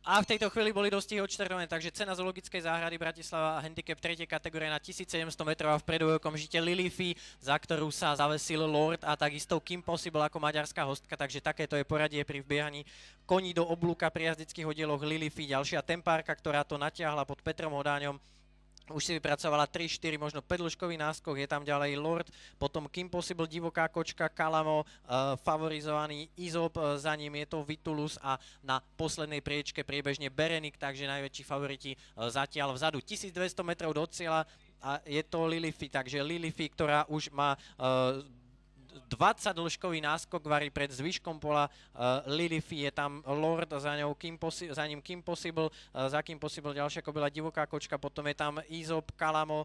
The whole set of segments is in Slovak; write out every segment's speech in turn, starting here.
A v tejto chvíli boli dostihy odštartované, takže cena zoologickej záhrady Bratislava handicap 3. kategórie na 1700 metrov a vpredu je okamžite Lilify, za ktorú sa zavesil Lord a takisto Kim Possible ako maďarská hostka, takže takéto je poradie pri vbiehaní koní do oblúka pri jazdeckých oddieloch Lilify. Ďalšia Tempárka, ktorá to natiahla pod Petrom Hodáňom. Už si vypracovala 3, 4, možno 5-dĺžkový náskok, je tam ďalej Lord, potom Kim Possible, divoká kočka, Kalamo, favorizovaný Izop, za ním je to Vitulus a na poslednej priečke priebežne Berenik, takže najväčší favoriti zatiaľ vzadu. 1200 metrov do cieľa a je to Lilify, takže Lilify, ktorá už má 20 dĺžkový náskok varí pred zvyškom pola. Lilify, je tam Lord, za ním Kim Possible, za Kim Possible ďalšia kobila divoká kočka, potom je tam Izop, Kalamo,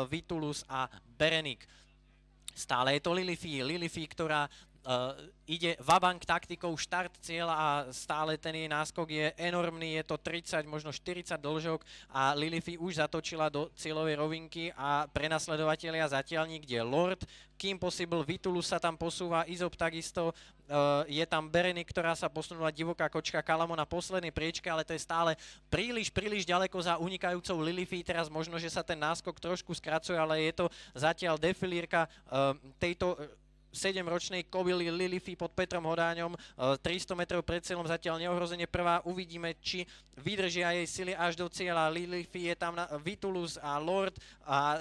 Vitulus a Berenik. Stále je to Lilify, ktorá ide vabank taktikou štart cieľa a stále ten jej náskok je enormný, je to 30, možno 40 dĺžok a Lilify už zatočila do cieľovej rovinky a prenasledovatelia zatiaľ nikde. Lord, Kim Possible, Vitulus sa tam posúva, Izop takisto, je tam Berenik, ktorá sa posunula, divoká kočka, Kalamo na poslednej priečke, ale to je stále príliš ďaleko za unikajúcou Lilify. Teraz možno, že sa ten náskok trošku skracuje, ale je to zatiaľ defilírka tejto 7-ročnej kobily Lilify pod Petrom Hodáňom, 300 metrov pred cieľom zatiaľ neohrozenie prvá, uvidíme, či vydržia jej sily až do cieľa. Lilify, je tam Vitulus a Lord a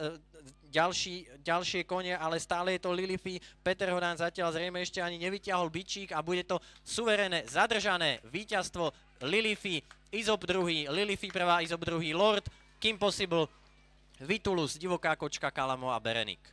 ďalšie kone, ale stále je to Lilify. Peter Hodán zatiaľ zrejme ešte ani nevyťahol bičík a bude to suverénne, zadržané víťazstvo Lilify, Izop druhý, Lilify prvá, Izop druhý, Lord, Kim Possible, Vitulus, divoká kočka, Kalamo a Berenik.